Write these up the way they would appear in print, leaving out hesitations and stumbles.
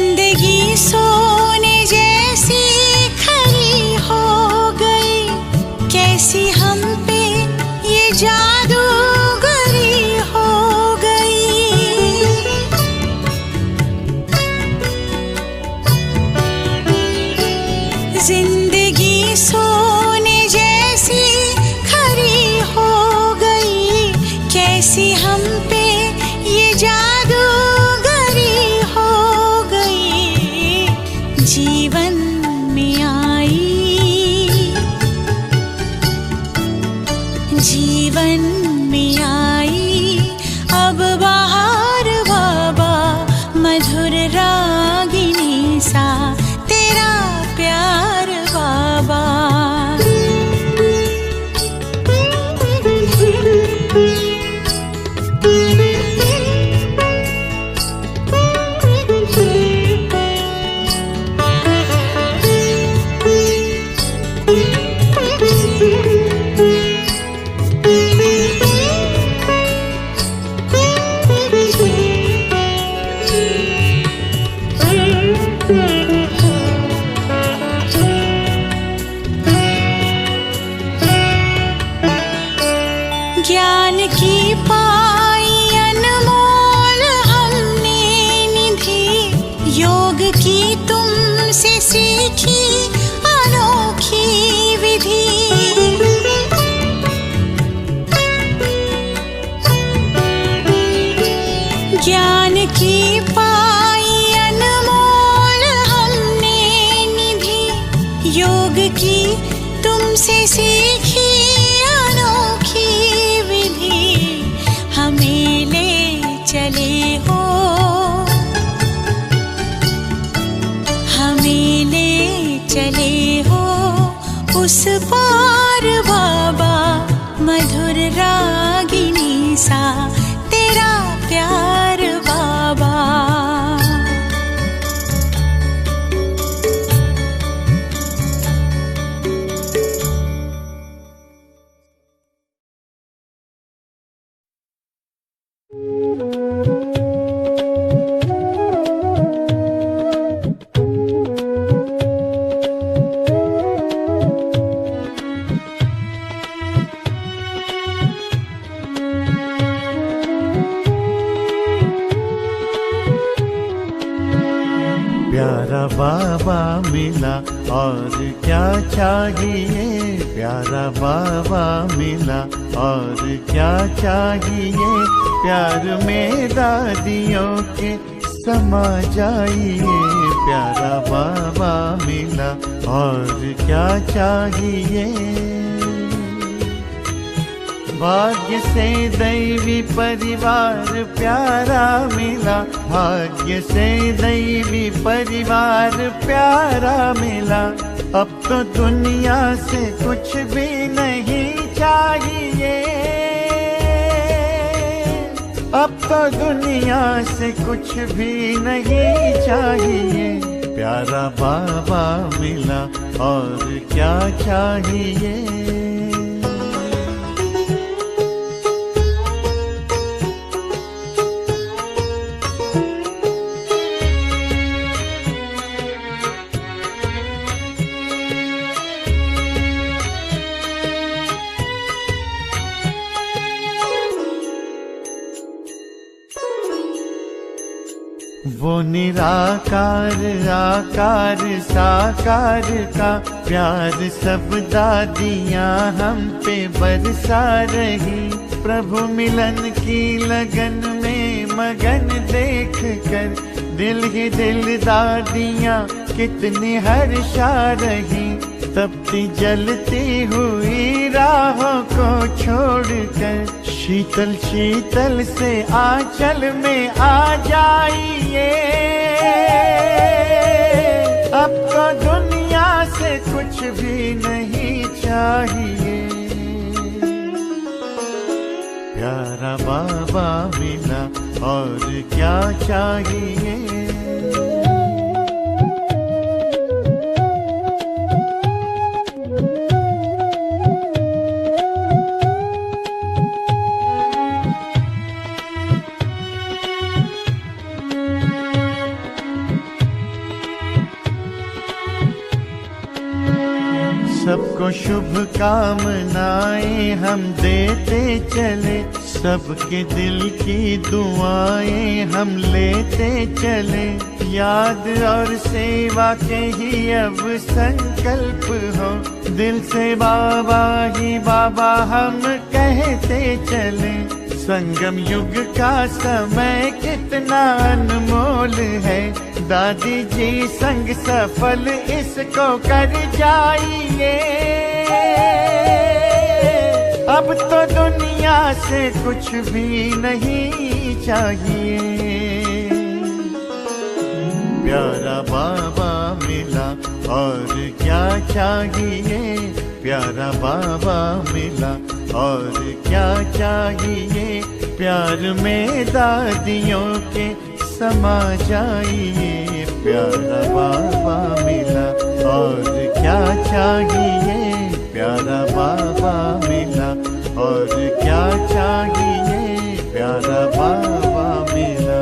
जिंदगी सोने जैसी खरी हो गई, कैसी हम पे ये जादूगरी हो गई। जिंदगी सोने जैसी खरी हो गई, कैसी हम पे ये जादूगरी हो गई। जीवन में आई, जीवन में आई अब बहार बाबा, मधुर रागिनी सा तेरा प्यार बाबा। ज्ञान की पाई अनमोल हमने निधि, योग की तुमसे सीखी अनोखी विधि। ज्ञान की पाई अनमोल हमने निधि, योग की तुमसे सीखी अनोखी विधि। हमें ले चले हो, हमें ले चले हो उस पार बाबा, मधुर रागिनी सा तेरा प्यार बाबा। प्यारा बाबा मिला और क्या चाहिए, प्यारा बाबा मिला और क्या चाहिए। प्यार में दादियों के समा जाइए, प्यारा बाबा मिला और क्या चाहिए। भाग्य से दैवी परिवार प्यारा मिला, भाग्य से दैवी परिवार प्यारा मिला। अब तो दुनिया से कुछ भी नहीं चाहिए, अब तो दुनिया से कुछ भी नहीं चाहिए। प्यारा बाबा मिला और क्या चाहिए। वो निराकार आकार साकार का प्यार सब दादियाँ हम पे बरसा रही। प्रभु मिलन की लगन में मगन देख कर दिल ही दिल दादियाँ कितनी हर्षा रही। तपती जलती हुई राहों को छोड़कर शीतल शीतल से आंचल में आ जाइए। अब तो दुनिया से कुछ भी नहीं चाहिए। प्यारा बाबा मिला और क्या चाहिए। सबको शुभ कामनाएं हम देते चले, सबके दिल की दुआएं हम लेते चले। याद और सेवा के ही अब संकल्प हो, दिल से बाबा ही बाबा हम कहते चले। संगम युग का समय कितना अनमोल है, दादी जी संग सफल इसको कर जाइए। अब तो दुनिया से कुछ भी नहीं चाहिए। प्यारा बाबा मिला और क्या चाहिए, प्यारा बाबा मिला और क्या चाहिए। प्यार में दादियों के समा जाइए, प्यारा बाबा मिला और क्या चाहिए, प्यारा बाबा मिला और क्या चाहिए, प्यारा बाबा मिला।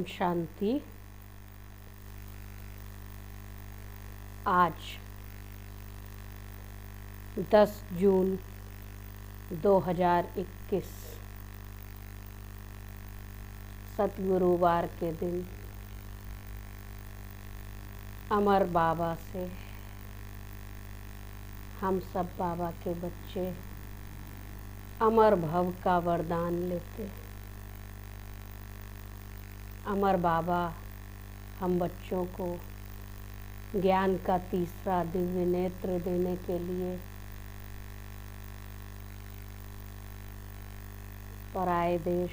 शांति। आज 10 जून 2021 सतगुरुवार के दिन अमर बाबा से हम सब बाबा के बच्चे अमर भव का वरदान लेते। अमर बाबा हम बच्चों को ज्ञान का तीसरा दिव्य नेत्र देने के लिए पराए देश,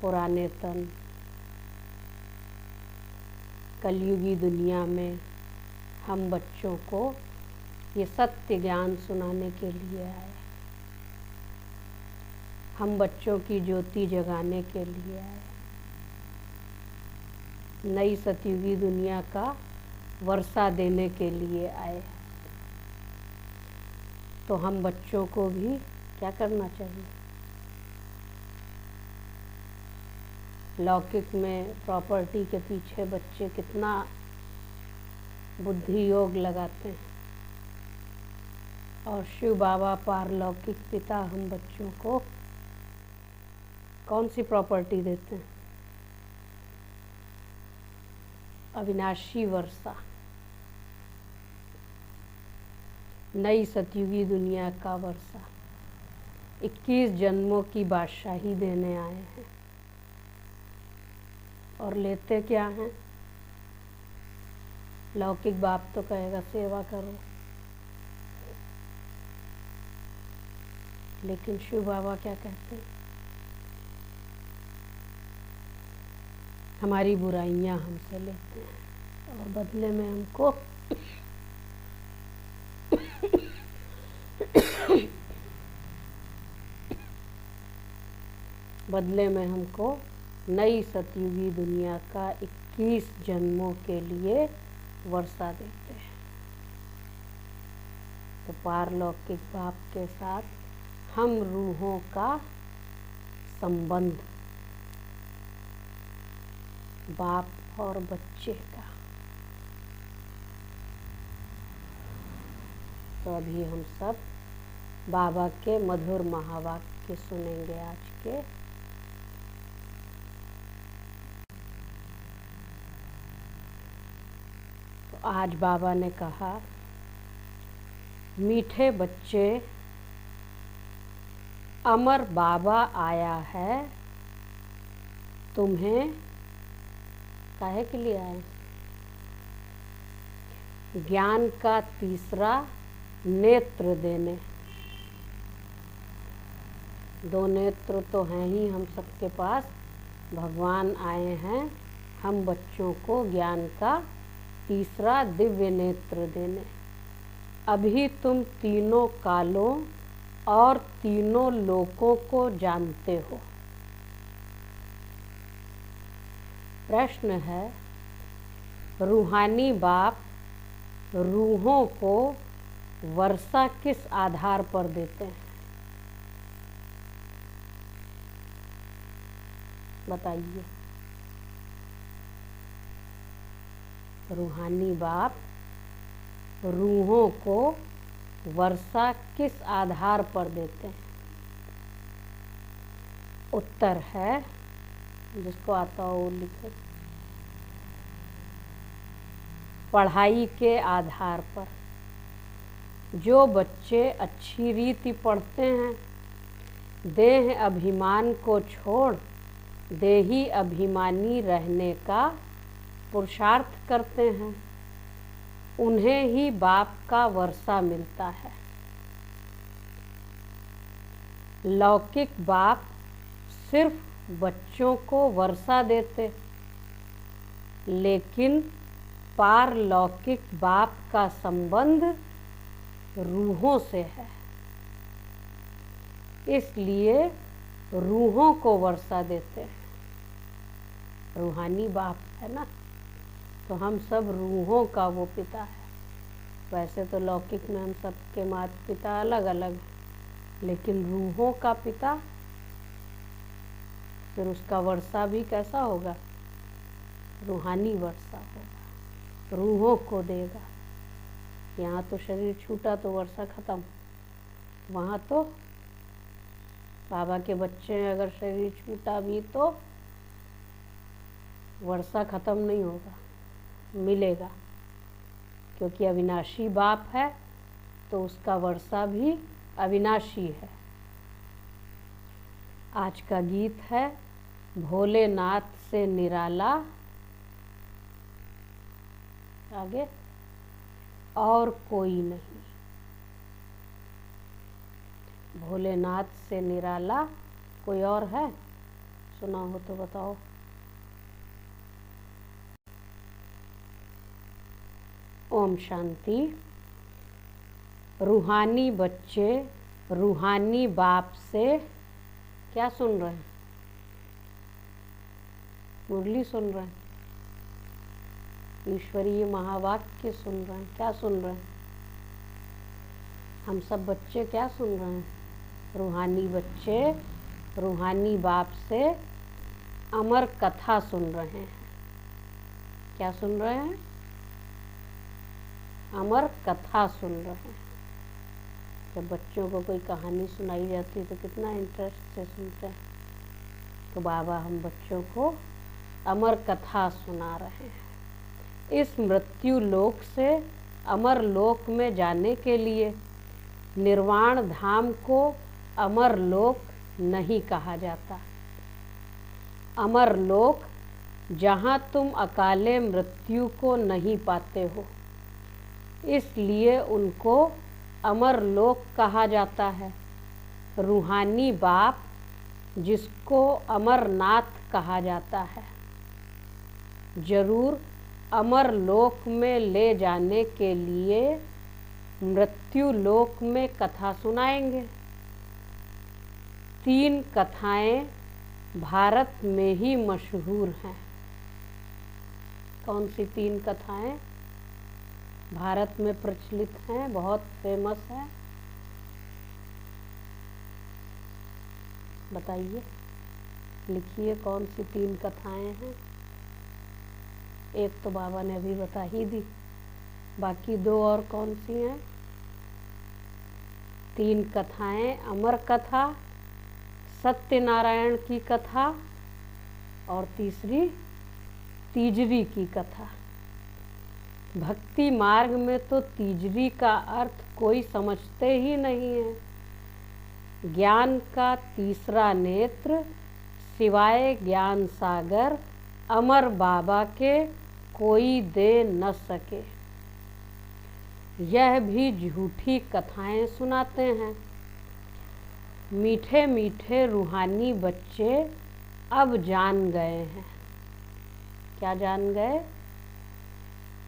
पुराने तन, कलयुगी दुनिया में हम बच्चों को ये सत्य ज्ञान सुनाने के लिए आए। हम बच्चों की ज्योति जगाने के लिए आए। नई सतयुगी दुनिया का वर्षा देने के लिए आए। तो हम बच्चों को भी क्या करना चाहिए? लौकिक में प्रॉपर्टी के पीछे बच्चे कितना बुद्धि योग लगाते हैं, और शिव बाबा पारलौकिक पिता हम बच्चों को कौन सी प्रॉपर्टी देते हैं? अविनाशी वर्षा, नई सतयुगी दुनिया का वर्षा, 21 जन्मों की बादशाही देने आए हैं। और लेते क्या हैं? लौकिक बाप तो कहेगा सेवा करो, लेकिन शिव बाबा क्या कहते हैं? हमारी बुराइयां हमसे लेते हैं और बदले में हमको नई सतयुगी दुनिया का 21 जन्मों के लिए वर्षा देते हैं। तो पारलौकिक बाप के साथ हम रूहों का संबंध, बाप और बच्चे का। तो अभी हम सब बाबा के मधुर महावाक्य सुनेंगे आज के। तो आज बाबा ने कहा, मीठे बच्चे, अमर बाबा आया है, तुम्हें काहे के लिए आए? ज्ञान का तीसरा नेत्र देने। 2 नेत्र तो हैं ही हम सबके पास, भगवान आए हैं हम बच्चों को ज्ञान का तीसरा दिव्य नेत्र देने। अभी तुम तीनों कालों और तीनों लोकों को जानते हो। प्रश्न है, रूहानी बाप रूहों को वर्षा किस आधार पर देते हैं? बताइए। रूहानी बाप रूहों को वर्षा किस आधार पर देते हैं? उत्तर है, जिसको आता हो वो लिखे, पढ़ाई के आधार पर। जो बच्चे अच्छी रीति पढ़ते हैं, देह अभिमान को छोड़ देही अभिमानी रहने का पुरुषार्थ करते हैं, उन्हें ही बाप का वर्षा मिलता है। लौकिक बाप सिर्फ बच्चों को वर्षा देते, लेकिन पारलौकिक बाप का संबंध रूहों से है, इसलिए रूहों को वर्षा देते हैं। रूहानी बाप है ना, तो हम सब रूहों का वो पिता है। वैसे तो लौकिक में हम सबके माता पिता अलग अलग हैं, लेकिन रूहों का पिता, फिर उसका वर्षा भी कैसा होगा? रूहानी वर्षा होगा। रूहों को देगा। यहाँ तो शरीर छूटा तो वर्षा खत्म, वहाँ तो बाबा के बच्चे अगर शरीर छूटा भी तो वर्षा खत्म नहीं होगा, मिलेगा, क्योंकि अविनाशी बाप है तो उसका वर्षा भी अविनाशी है। आज का गीत है भोलेनाथ से निराला, आगे और कोई नहीं। भोलेनाथ से निराला कोई और है? सुना हो तो बताओ। ओम शांति। रूहानी बच्चे रूहानी बाप से क्या सुन रहे हैं? मुरली सुन रहे हैं, ईश्वरीय महावाक्य सुन रहे हैं, क्या सुन रहे हैं? हम सब बच्चे क्या सुन रहे हैं? रूहानी बच्चे रूहानी बाप से अमर कथा सुन रहे हैं। क्या सुन रहे हैं? अमर कथा सुन रहे हैं। जब बच्चों को कोई कहानी सुनाई जाती है तो कितना इंटरेस्ट से सुनते हैं। तो बाबा हम बच्चों को अमर कथा सुना रहे हैं। इस मृत्यु लोक से अमर लोक में जाने के लिए निर्वाण धाम को अमर लोक नहीं कहा जाता। अमर लोक जहाँ तुम अकाले मृत्यु को नहीं पाते हो, इसलिए उनको अमर लोक कहा जाता है। रूहानी बाप जिसको अमरनाथ कहा जाता है, जरूर अमर लोक में ले जाने के लिए मृत्यु लोक में कथा सुनाएंगे। 3 कथाएं भारत में ही मशहूर हैं। कौन सी 3 कथाएं भारत में प्रचलित हैं, बहुत फेमस है? बताइए, लिखिए कौन सी 3 कथाएं हैं। एक तो बाबा ने अभी बता ही दी, बाकी 2 और कौन सी हैं? 3 कथाएं, अमर कथा, सत्यनारायण की कथा और तीसरी तीजरी की कथा। भक्ति मार्ग में तो तीजरी का अर्थ कोई समझते ही नहीं है। ज्ञान का तीसरा नेत्र सिवाय ज्ञान सागर अमर बाबा के कोई दे न सके। यह भी झूठी कथाएं सुनाते हैं। मीठे मीठे रूहानी बच्चे अब जान गए हैं। क्या जान गए?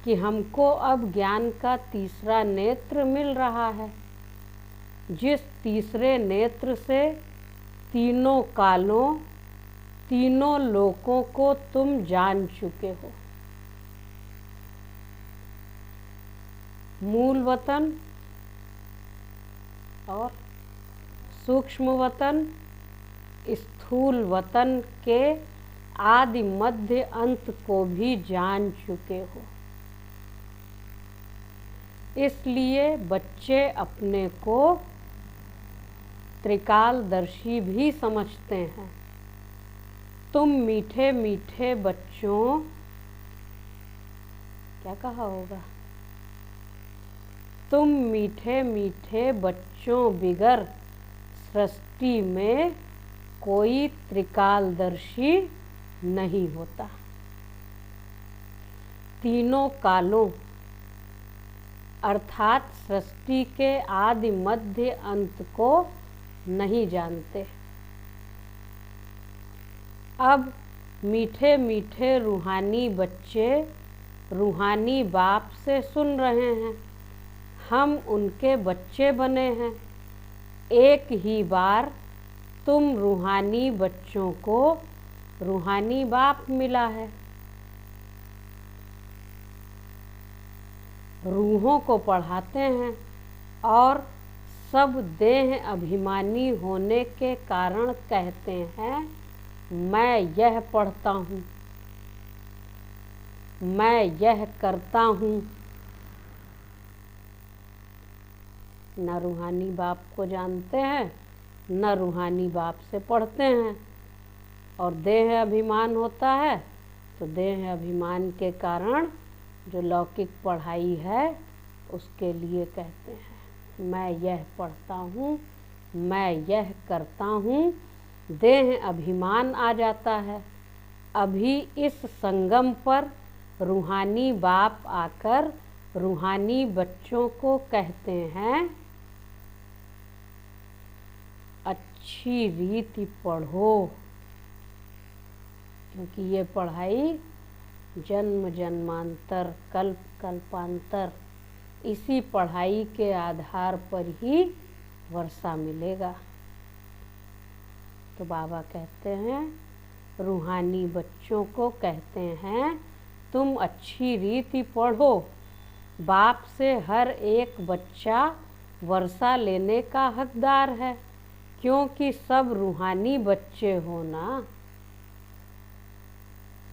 कि हमको अब ज्ञान का तीसरा नेत्र मिल रहा है, जिस तीसरे नेत्र से तीनों कालों तीनों लोकों को तुम जान चुके हो। मूल वतन और सूक्ष्म वतन, स्थूल वतन के आदि मध्य अंत को भी जान चुके हो। इसलिए बच्चे अपने को त्रिकालदर्शी भी समझते हैं। तुम मीठे मीठे बच्चों, क्या कहा होगा? तुम मीठे मीठे बच्चों बिगर सृष्टि में कोई त्रिकालदर्शी नहीं होता। तीनों कालों अर्थात सृष्टि के आदि मध्य अंत को नहीं जानते। अब मीठे मीठे रूहानी बच्चे रूहानी बाप से सुन रहे हैं। हम उनके बच्चे बने हैं। एक ही बार तुम रूहानी बच्चों को रूहानी बाप मिला है। रूहों को पढ़ाते हैं और सब देह अभिमानी होने के कारण कहते हैं मैं यह पढ़ता हूँ। मैं यह करता हूँ। न रूहानी बाप को जानते हैं, न रूहानी बाप से पढ़ते हैं। और देह अभिमान होता है तो देह अभिमान के कारण जो लौकिक पढ़ाई है उसके लिए कहते हैं मैं यह पढ़ता हूँ, मैं यह करता हूँ। देह अभिमान आ जाता है। अभी इस संगम पर रूहानी बाप आकर रूहानी बच्चों को कहते हैं अच्छी रीति पढ़ो, क्योंकि ये पढ़ाई जन्म जन्मांतर कल्प कल्पांतर इसी पढ़ाई के आधार पर ही वर्षा मिलेगा। तो बाबा कहते हैं रूहानी बच्चों को कहते हैं तुम अच्छी रीति पढ़ो। बाप से हर एक बच्चा वर्षा लेने का हकदार है, क्योंकि सब रूहानी बच्चे हो ना।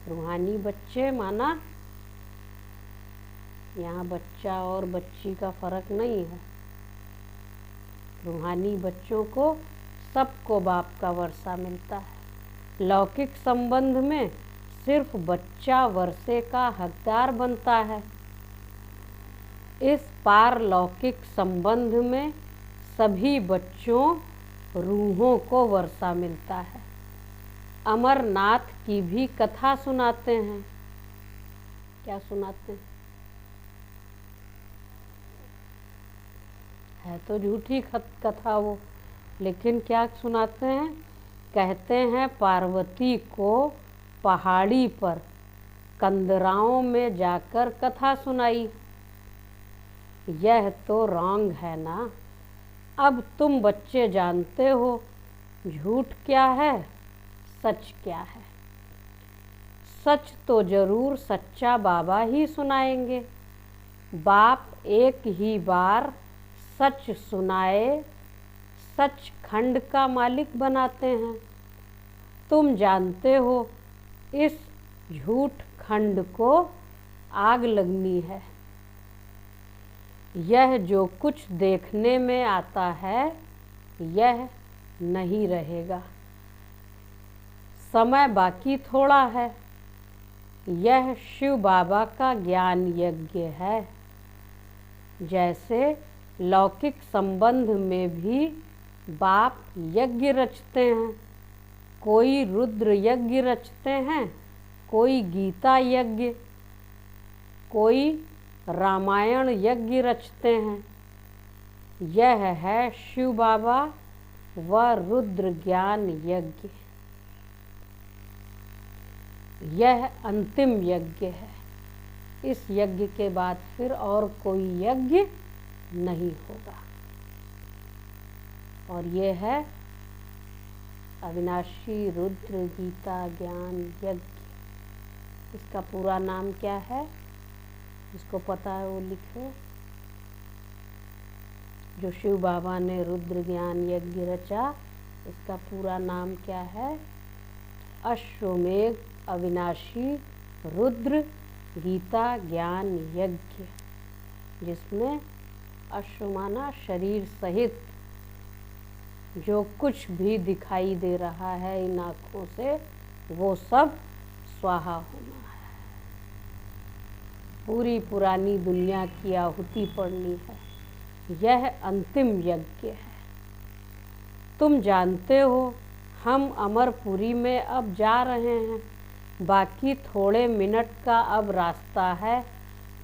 रूहानी बच्चे माना यहाँ बच्चा और बच्ची का फर्क नहीं है। रूहानी बच्चों को सबको बाप का वर्षा मिलता है। लौकिक संबंध में सिर्फ बच्चा वर्षे का हकदार बनता है। इस पारलौकिक संबंध में सभी बच्चों रूहों को वर्षा मिलता है। अमरनाथ की भी कथा सुनाते हैं। क्या सुनाते हैं? है तो झूठी कथा वो, लेकिन क्या सुनाते हैं? कहते हैं पार्वती को पहाड़ी पर कंदराओं में जाकर कथा सुनाई। यह तो रॉन्ग है ना। अब तुम बच्चे जानते हो झूठ क्या है, सच क्या है। सच तो जरूर सच्चा बाबा ही सुनाएंगे। बाप एक ही बार सच सुनाए सच खंड का मालिक बनाते हैं। तुम जानते हो इस झूठ खंड को आग लगनी है। यह जो कुछ देखने में आता है यह नहीं रहेगा। समय बाकी थोड़ा है। यह शिव बाबा का ज्ञान यज्ञ है। जैसे लौकिक संबंध में भी बाप यज्ञ रचते हैं। कोई रुद्र यज्ञ रचते हैं, कोई गीता यज्ञ, कोई रामायण यज्ञ रचते हैं। यह है शिव बाबा व रुद्र ज्ञान यज्ञ। यह अंतिम यज्ञ है। इस यज्ञ के बाद फिर और कोई यज्ञ नहीं होगा। और ये है अविनाशी रुद्र गीता ज्ञान यज्ञ। इसका पूरा नाम क्या है? जिसको पता है वो लिखे। जो शिव बाबा ने रुद्र ज्ञान यज्ञ रचा, इसका पूरा नाम क्या है? अश्वमेघ अविनाशी रुद्र गीता ज्ञान यज्ञ, जिसमें अश्व माना शरीर सहित जो कुछ भी दिखाई दे रहा है इन आँखों से वो सब स्वाहा होना है। पूरी पुरानी दुनिया की आहुति पड़नी है। यह अंतिम यज्ञ है। तुम जानते हो हम अमरपुरी में अब जा रहे हैं। बाकी थोड़े मिनट का अब रास्ता है।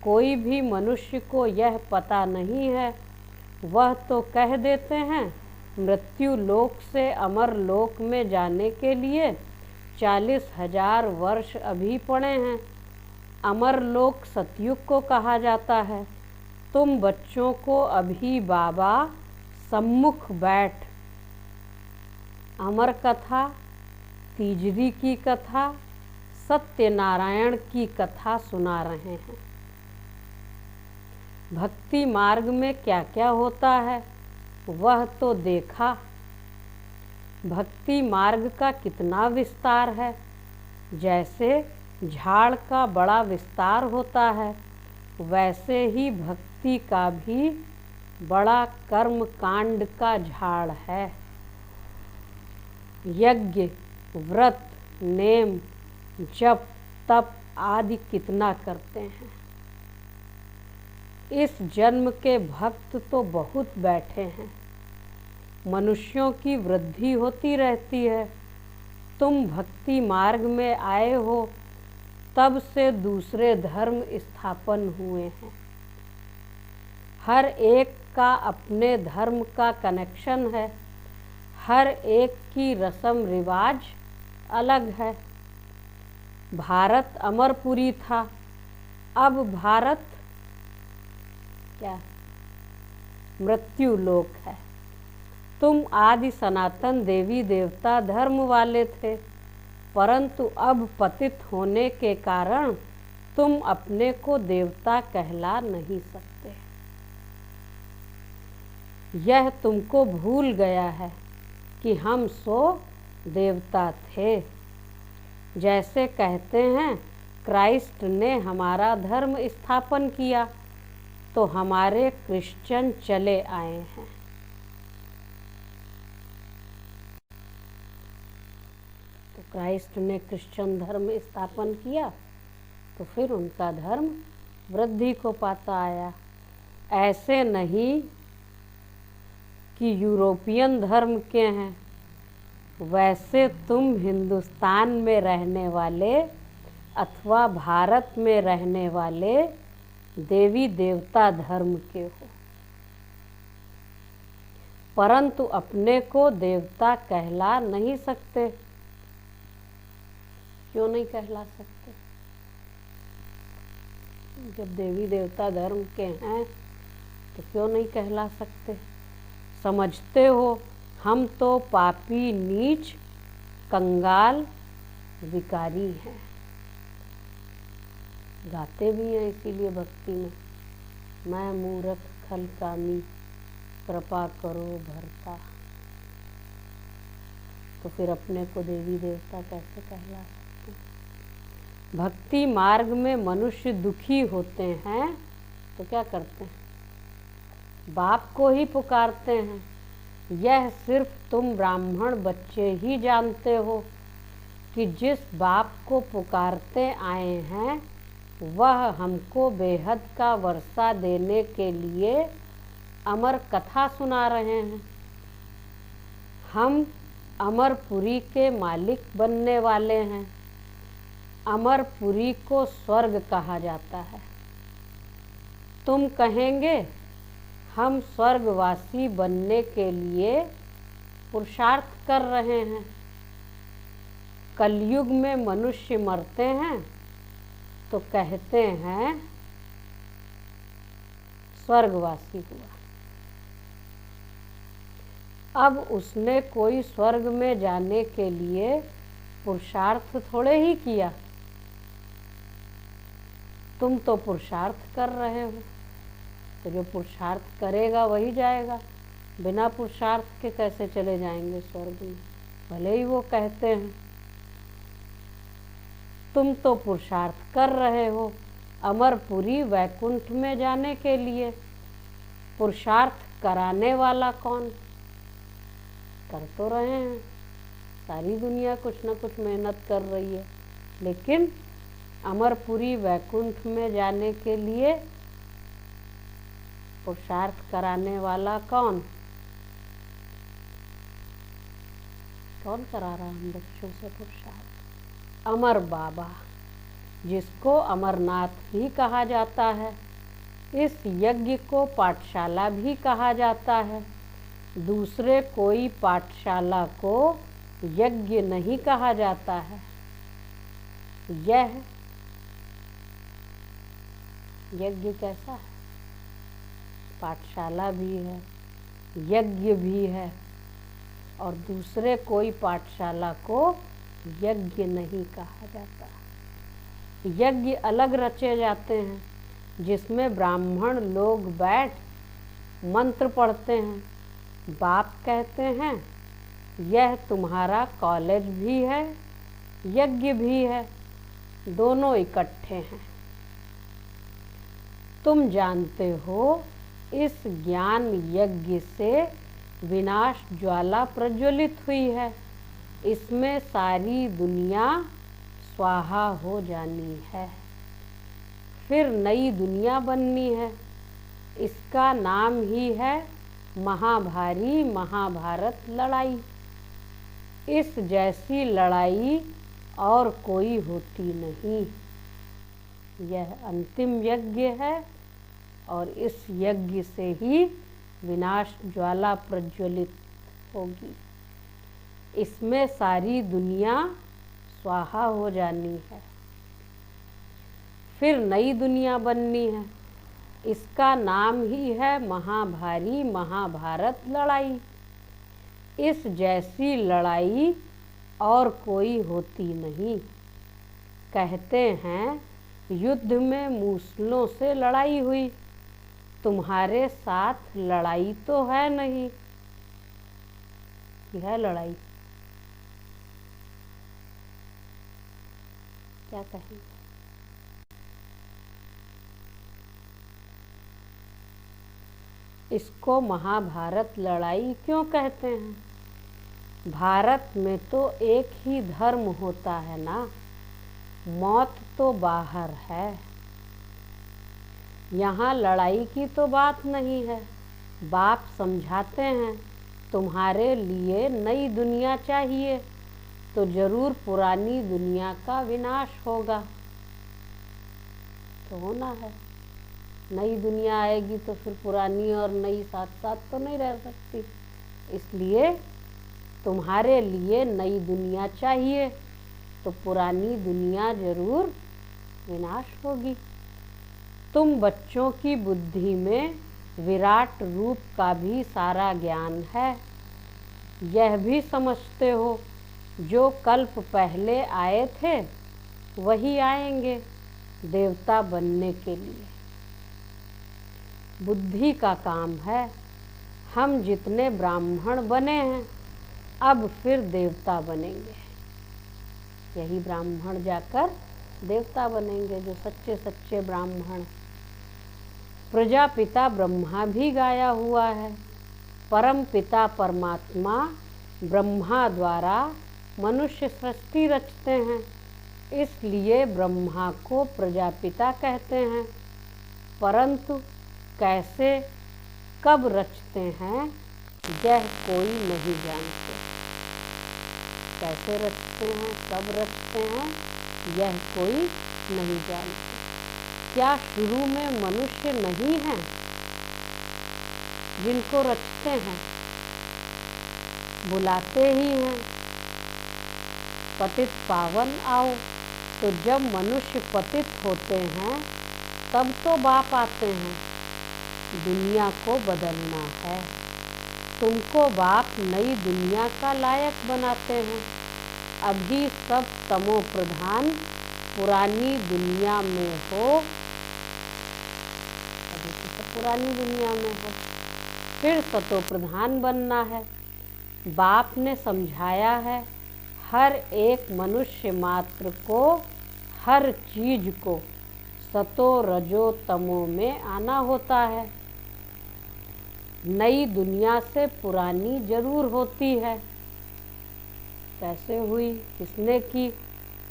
कोई भी मनुष्य को यह पता नहीं है। वह तो कह देते हैं मृत्यु लोक से अमर लोक में जाने के लिए 40,000 वर्ष अभी पड़े हैं। अमर लोक सतयुग को कहा जाता है। तुम बच्चों को अभी बाबा सम्मुख बैठ अमर कथा, तीजरी की कथा, सत्यनारायण की कथा सुना रहे हैं। भक्ति मार्ग में क्या क्या होता है वह तो देखा। भक्ति मार्ग का कितना विस्तार है। जैसे झाड़ का बड़ा विस्तार होता है, वैसे ही भक्ति का भी बड़ा कर्म कांड का झाड़ है। यज्ञ, व्रत, नेम, जप, तप आदि कितना करते हैं। इस जन्म के भक्त तो बहुत बैठे हैं। मनुष्यों की वृद्धि होती रहती है। तुम भक्ति मार्ग में आए हो, तब से दूसरे धर्म स्थापन हुए हैं। हर एक का अपने धर्म का कनेक्शन है। हर एक की रस्म रिवाज अलग है। भारत अमरपुरी था, अब भारत क्या मृत्यु लोक है। तुम आदि सनातन देवी देवता धर्म वाले थे, परंतु अब पतित होने के कारण तुम अपने को देवता कहला नहीं सकते। यह तुमको भूल गया है कि हम सो देवता थे। जैसे कहते हैं क्राइस्ट ने हमारा धर्म स्थापन किया, तो हमारे क्रिश्चियन चले आए हैं। तो क्राइस्ट ने क्रिश्चियन धर्म स्थापन किया, तो फिर उनका धर्म वृद्धि को पाता आया। ऐसे नहीं कि यूरोपियन धर्म के हैं, वैसे तुम हिंदुस्तान में रहने वाले अथवा भारत में रहने वाले देवी देवता धर्म के हो, परंतु अपने को देवता कहला नहीं सकते। क्यों नहीं कहला सकते? जब देवी देवता धर्म के हैं तो क्यों नहीं कहला सकते? समझते हो हम तो पापी, नीच, कंगाल, विकारी हैं। गाते भी हैं इसीलिए भक्ति में, मैं मूर्ख खलकामी, कृपा करो भरता। तो फिर अपने को देवी देवता कैसे कहला सकते हैं? भक्ति मार्ग में मनुष्य दुखी होते हैं तो क्या करते हैं? बाप को ही पुकारते हैं। यह सिर्फ तुम ब्राह्मण बच्चे ही जानते हो कि जिस बाप को पुकारते आए हैं वह हमको बेहद का वर्षा देने के लिए अमर कथा सुना रहे हैं। हम अमरपुरी के मालिक बनने वाले हैं। अमरपुरी को स्वर्ग कहा जाता है। तुम कहेंगे हम स्वर्गवासी बनने के लिए पुरुषार्थ कर रहे हैं। कलयुग में मनुष्य मरते हैं तो कहते हैं स्वर्गवासी हुआ। अब उसने कोई स्वर्ग में जाने के लिए पुरुषार्थ थोड़े ही किया। तुम तो पुरुषार्थ कर रहे हो, तो जो पुरुषार्थ करेगा वही जाएगा। बिना पुरुषार्थ के कैसे चले जाएंगे स्वर्ग में? भले ही वो कहते हैं। तुम तो पुरुषार्थ कर रहे हो अमरपुरी वैकुंठ में जाने के लिए। पुरुषार्थ कराने वाला कौन? कर तो रहे हैं, सारी दुनिया कुछ न कुछ मेहनत कर रही है, लेकिन अमरपुरी वैकुंठ में जाने के लिए पुरुषार्थ कराने वाला कौन? कौन करा रहा हम बच्चों से पुरुषार्थ? अमर बाबा, जिसको अमरनाथ भी कहा जाता है। इस यज्ञ को पाठशाला भी कहा जाता है। दूसरे कोई पाठशाला को यज्ञ नहीं कहा जाता है। यह यज्ञ कैसा है? पाठशाला भी है, यज्ञ भी है, और दूसरे कोई पाठशाला को यज्ञ नहीं कहा जाता। यज्ञ अलग रचे जाते हैं जिसमें ब्राह्मण लोग बैठ मंत्र पढ़ते हैं। बाप कहते हैं यह तुम्हारा कॉलेज भी है, यज्ञ भी है। दोनों इकट्ठे हैं। तुम जानते हो इस ज्ञान यज्ञ से विनाश ज्वाला प्रज्वलित हुई है। इसमें सारी दुनिया स्वाहा हो जानी है, फिर नई दुनिया बननी है। इसका नाम ही है महाभारी महाभारत लड़ाई। इस जैसी लड़ाई और कोई होती नहीं। यह अंतिम यज्ञ है और इस यज्ञ से ही विनाश ज्वाला प्रज्वलित होगी। इसमें सारी दुनिया स्वाहा हो जानी है, फिर नई दुनिया बननी है। इसका नाम ही है महाभारी महाभारत लड़ाई। इस जैसी लड़ाई और कोई होती नहीं। कहते हैं युद्ध में मूसलों से लड़ाई हुई। तुम्हारे साथ लड़ाई तो है नहीं। है लड़ाई, क्या कहें? इसको महाभारत लड़ाई क्यों कहते हैं? भारत में तो एक ही धर्म होता है ना, मौत तो बाहर है। यहाँ लड़ाई की तो बात नहीं है। बाप समझाते हैं तुम्हारे लिए नई दुनिया चाहिए तो जरूर पुरानी दुनिया का विनाश होगा। तो होना है, नई दुनिया आएगी तो फिर पुरानी और नई साथ साथ तो नहीं रह सकती। इसलिए तुम्हारे लिए नई दुनिया चाहिए तो पुरानी दुनिया जरूर विनाश होगी। तुम बच्चों की बुद्धि में विराट रूप का भी सारा ज्ञान है। यह भी समझते हो जो कल्प पहले आए थे वही आएंगे देवता बनने के लिए। बुद्धि का काम है। हम जितने ब्राह्मण बने हैं अब फिर देवता बनेंगे। यही ब्राह्मण जाकर देवता बनेंगे, जो सच्चे सच्चे ब्राह्मण। प्रजापिता ब्रह्मा भी गाया हुआ है। परम पिता परमात्मा ब्रह्मा द्वारा मनुष्य सृष्टि रचते हैं, इसलिए ब्रह्मा को प्रजापिता कहते हैं। परंतु कैसे कब रचते हैं यह कोई नहीं जानते। कैसे रचते हैं, कब रचते हैं, यह कोई नहीं जानते। क्या शुरू में मनुष्य नहीं हैं जिनको रचते हैं? बुलाते ही हैं पतित पावन आओ। तो जब मनुष्य पतित होते हैं तब तो बाप आते हैं। दुनिया को बदलना है। तुमको बाप नई दुनिया का लायक बनाते हैं। अभी सब तमो प्रधान पुरानी दुनिया में हो। अभी तो सब पुरानी दुनिया में हो, फिर सतो प्रधान बनना है। बाप ने समझाया है हर एक मनुष्य मात्र को, हर चीज को सतो रजो तमो में आना होता है। नई दुनिया से पुरानी जरूर होती है। कैसे हुई, किसने की?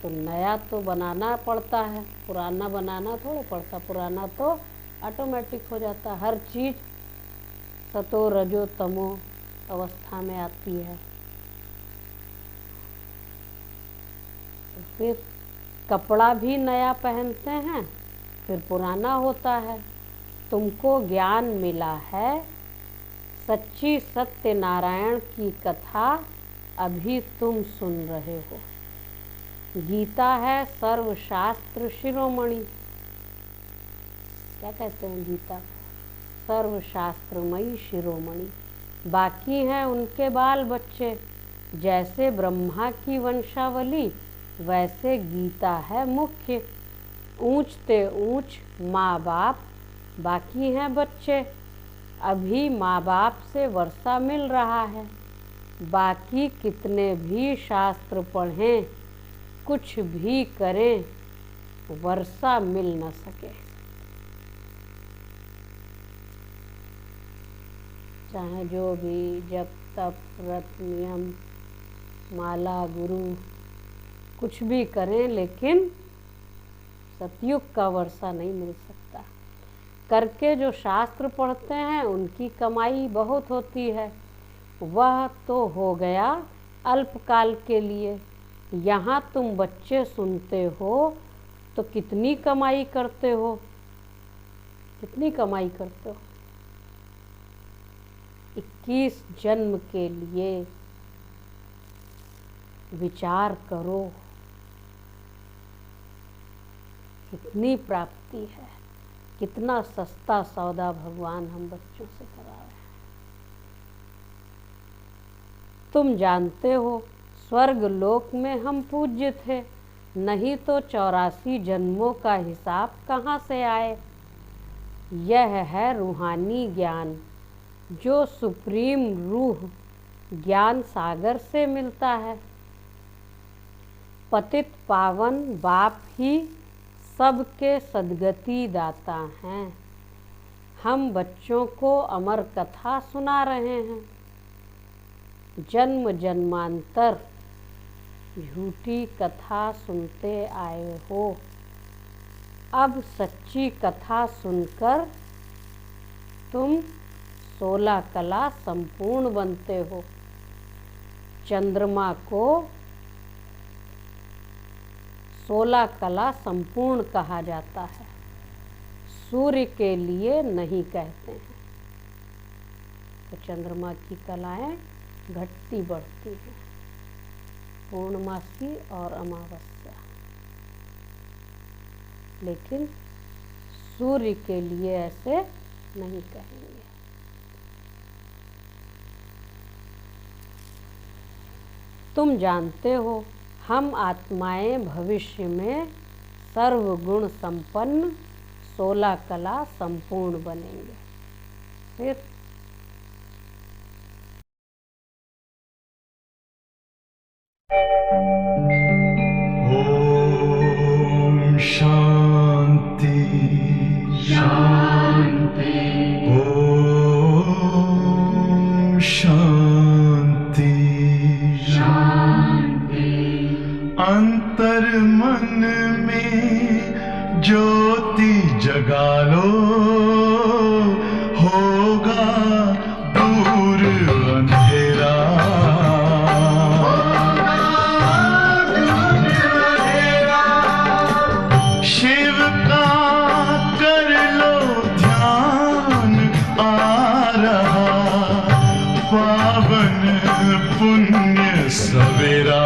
तो नया तो बनाना पड़ता है, पुराना बनाना थोड़ा पड़ता। पुराना तो ऑटोमेटिक हो जाता। हर चीज सतो रजो तमो अवस्था में आती है। तो फिर कपड़ा भी नया पहनते हैं, फिर पुराना होता है। तुमको ज्ञान मिला है, सच्ची सत्य नारायण की कथा अभी तुम सुन रहे हो। गीता है सर्वशास्त्र शिरोमणि। क्या कहते हैं गीता? सर्वशास्त्रमयी शिरोमणि। बाकी हैं उनके बाल बच्चे। जैसे ब्रह्मा की वंशावली वैसे गीता है मुख्य। ऊंचते ऊंच माँ बाप, बाकी हैं बच्चे। अभी माँ बाप से वर्षा मिल रहा है। बाकी कितने भी शास्त्र पढ़ें, कुछ भी करें, वर्षा मिल न सके। चाहे जो भी जप तप व्रत नियम माला गुरु कुछ भी करें, लेकिन सतयुग का वर्षा नहीं मिल सकता। करके जो शास्त्र पढ़ते हैं उनकी कमाई बहुत होती है, वह तो हो गया अल्पकाल के लिए। यहाँ तुम बच्चे सुनते हो तो कितनी कमाई करते हो, कितनी कमाई करते हो। 21 जन्म के लिए विचार करो, कितनी प्राप्ति है, कितना सस्ता सौदा भगवान हम बच्चों से करा रहे हैं। तुम जानते हो स्वर्ग लोक में हम पूज्य थे, नहीं तो 84 जन्मों का हिसाब कहाँ से आए। यह है रूहानी ज्ञान जो सुप्रीम रूह ज्ञान सागर से मिलता है। पतित पावन बाप ही सबके सद्गति दाता हैं। हम बच्चों को अमर कथा सुना रहे हैं। जन्म जन्मांतर झूठी कथा सुनते आए हो, अब सच्ची कथा सुनकर तुम 16 कला संपूर्ण बनते हो। चंद्रमा को 16 कला संपूर्ण कहा जाता है, सूर्य के लिए नहीं कहते हैं। तो चंद्रमा की कलाएं घटती बढ़ती हैं, पूर्णमासी और अमावस्या, लेकिन सूर्य के लिए ऐसे नहीं कहेंगे। तुम जानते हो हम आत्माएं भविष्य में सर्वगुण संपन्न 16 कला संपूर्ण बनेंगे। फिर ओम शांति शांति, ओम शांति शांति। अंतर मन में ज्योति जगा लो, होगा दूर अंधेरा। शिव का कर लो ध्यान, आ रहा पावन पुण्य सवेरा।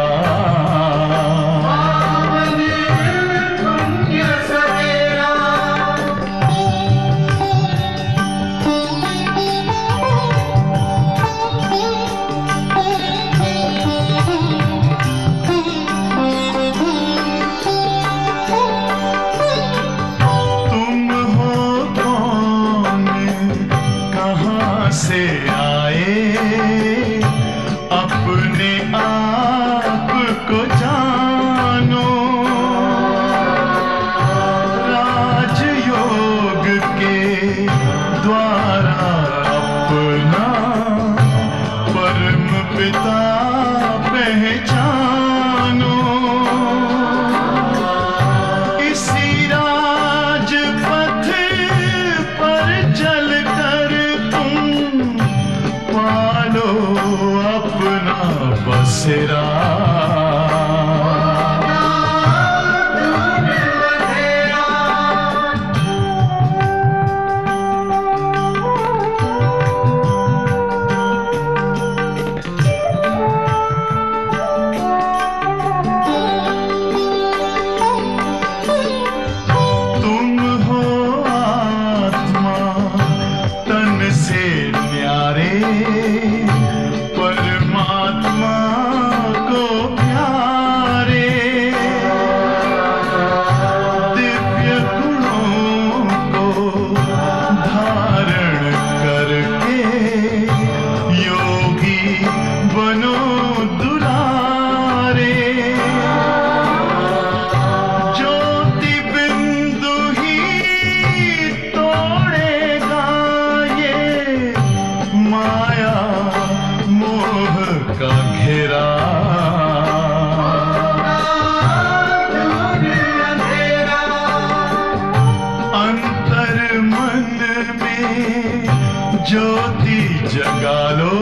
ज्योति जगा लो,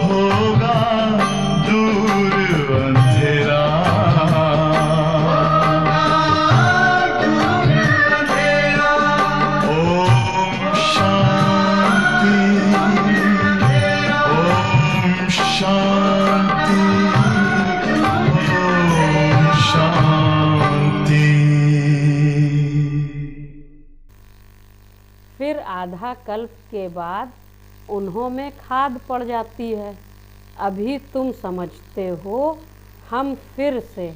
होगा दूर अंधेरा। ओम शांति, ओम शांति, ओम शांति। फिर आधा कल्प के बाद उन्हों में खाद पड़ जाती है। अभी तुम समझते हो हम फिर से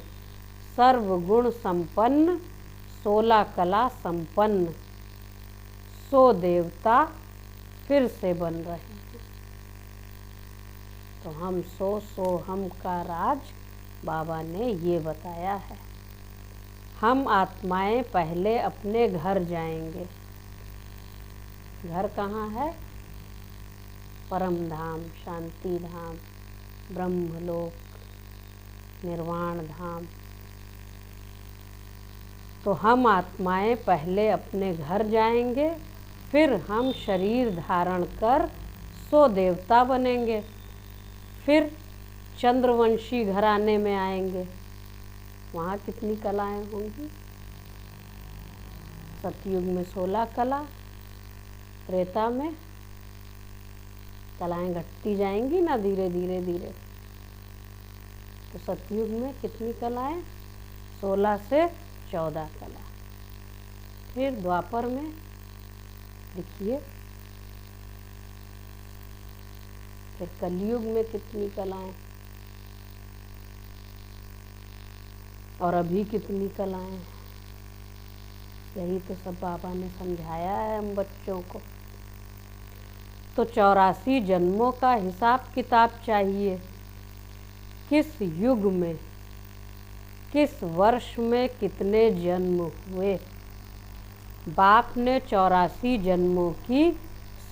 सर्वगुण संपन्न, 16 कला संपन्न, 100 देवता फिर से बन रहे हैं। तो हम सो हम का राज बाबा ने ये बताया है। हम आत्माएं पहले अपने घर जाएंगे। घर कहाँ है? परम धाम, शांति धाम, ब्रह्मलोक, निर्वाण धाम। तो हम आत्माएं पहले अपने घर जाएंगे, फिर हम शरीर धारण कर 100 देवता बनेंगे, फिर चंद्रवंशी घराने में आएंगे। वहाँ कितनी कलाएं होंगी? सतयुग में 16 कला, त्रेता में कलाएं घटती जाएंगी ना धीरे धीरे धीरे। तो सतयुग में कितनी कलाएं? 16 से 14 कला। फिर द्वापर में देखिए, फिर कलयुग में कितनी कलाएं, और अभी कितनी कलाएं। यही तो सब बाबा ने समझाया है हम बच्चों को। तो 84 जन्मों का हिसाब किताब चाहिए। किस युग में, किस वर्ष में कितने जन्म हुए। बाप ने 84 जन्मों की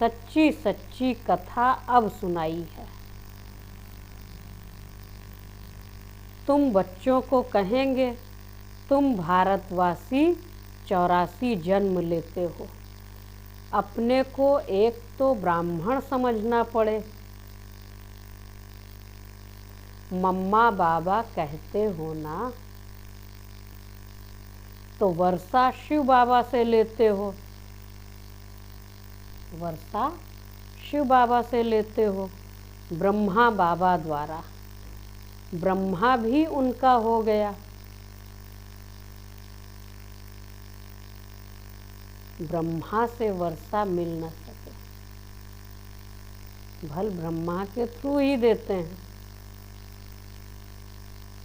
सच्ची सच्ची कथा अब सुनाई है। तुम बच्चों को कहेंगे तुम भारतवासी 84 जन्म लेते हो। अपने को एक तो ब्राह्मण समझना पड़े। मम्मा बाबा कहते हो ना, तो वर्षा शिव बाबा से लेते हो। वर्षा शिव बाबा से लेते हो, ब्रह्मा बाबा द्वारा। ब्रह्मा भी उनका हो गया। ब्रह्मा से वर्षा मिल न सके, भल ब्रह्मा के थ्रू ही देते हैं,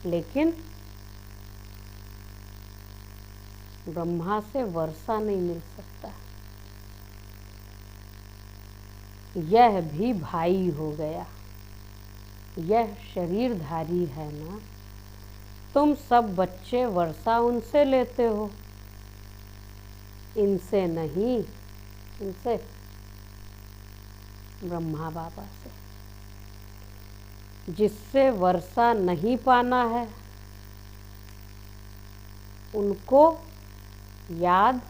लेकिन ब्रह्मा से वर्षा नहीं मिल सकता। यह भी भाई हो गया, यह शरीरधारी है ना। तुम सब बच्चे वर्षा उनसे लेते हो, इनसे नहीं, इनसे ब्रह्मा बाबा से। जिससे वर्षा नहीं पाना है उनको याद